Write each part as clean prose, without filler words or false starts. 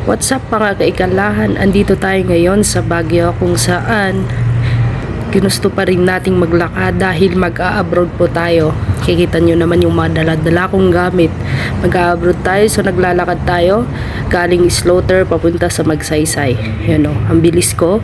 What's up mga kaikalahan? Andito tayo ngayon sa Baguio kung saan ginusto pa rin nating maglakad dahil mag-a-abroad po tayo. Kikita nyo naman yung mga dala-dala kong gamit. Mag-a-abroad tayo, so naglalakad tayo galing Slaughter papunta sa Magsaysay. Yan o, ang bilis ko.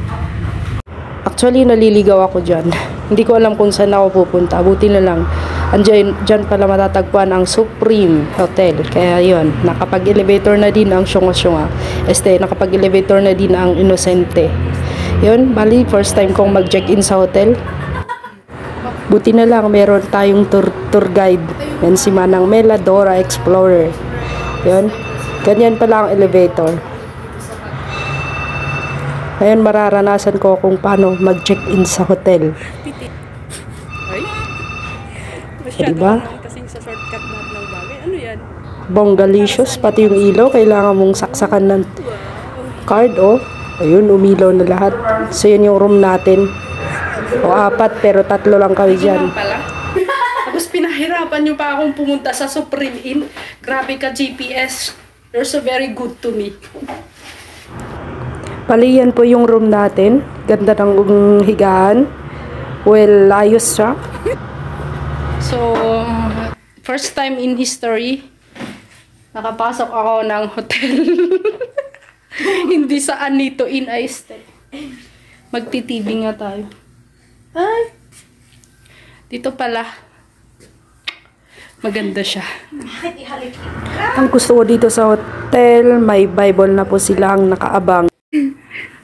Actually, naliligaw ako dyan. Hindi ko alam kung saan ako pupunta. Buti na lang. Dyan pala matatagpuan ang Supreme Hotel. Kaya yon, nakapag-elevator na din ang Syunga-Syunga. Nakapag-elevator na din ang Inosente. Yun, bali, first time kong mag-check-in sa hotel. Buti na lang, meron tayong tour guide. Yan si Manang Mela, Dora Explorer. Yun, ganyan pala ang elevator. Ngayon mararanasan ko kung paano mag-check-in sa hotel. Diba? Kasing sa shortcut natin ng bagay. Ano yan? Bonggalicious, pati yung ilaw, kailangan mong saksakan ng card, oh. Ayun, umilaw na lahat. So, yun yung room natin. O, 4, pero 3 lang kami dyan. Tapos pinahirapan nyo pa akong pumunta sa Supreme Inn. Grabe ka, GPS. You're so very good to me. Pali, yan po yung room natin. Ganda ng higaan. Well, ayos siya. So, first time in history, nakapasok ako ng hotel. Hindi sa Anito Inn ay stay. Magti-TV nga tayo. Ay! Dito pala. Maganda siya. Ang gusto ko dito sa hotel, may Bible na po silang nakaabang.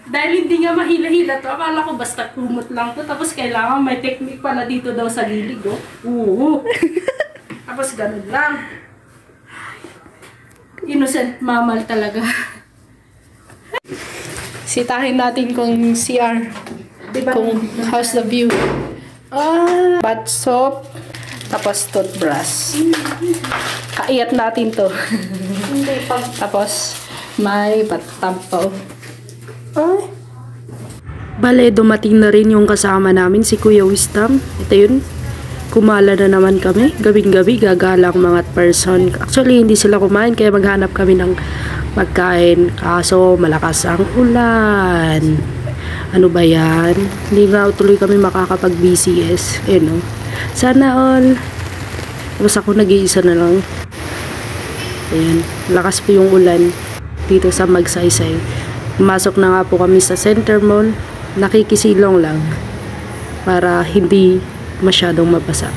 Dahil hindi nga mahila-hila to, akala ko basta kumot lang to. Tapos kailangan may technique pala dito daw sa gilid, oh. Oo. Tapos ganun lang. Innocent mamal talaga. Sitahin natin kung CR. Diba? Kung how's the view. Bath soap. Tapos toothbrush. Kaiyat natin to. Tapos may patampaw. Ay. Bale, dumating na rin yung kasama namin, si Kuya Wisdom. Ito yun. Kumala na naman kami. Gabing-gabi, gagalang mga person. Actually, hindi sila kumain, kaya maghanap kami ng pagkain. Kaso, malakas ang ulan. Ano ba yan? Hindi nga tuloy kami makakapag-BCS. No? Sana all. Tapos ako nag-iisa na lang. Ayan. Lakas po yung ulan dito sa Magsaysay. Pumasok na nga po kami sa Center Mall. Nakikisilong lang para hindi masyadong mabasa.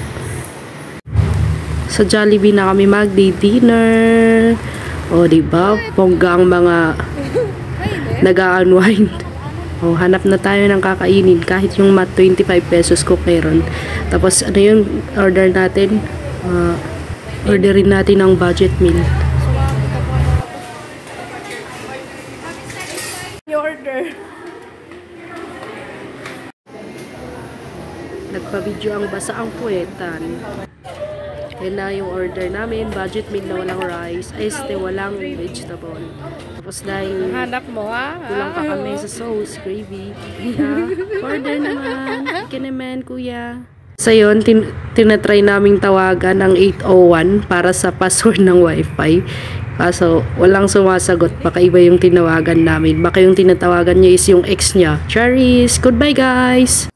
Sa Jollibee na kami magdi-dinner. O, diba? Bongga ang mga nag-a-unwind. O, hanap na tayo ng kakainin. Kahit yung mat 25 pesos ko meron. Tapos, ano yung order natin? Orderin natin ng budget meal. Order. Nagpa-video ang basa ang puwetan. Yan na yung order namin. Budget meal na walang rice. Walang vegetable. Tapos dahil Hanap mo, ha? kulang pa kami sa sauce, gravy. Order naman. Ika naman, kuya. Sa yun, tinatry naming tawagan ang 801 para sa password ng wifi. Kaso, walang sumasagot. Baka iba yung tinawagan namin. Baka yung tinatawagan niya is yung ex niya. Charis! Goodbye, guys!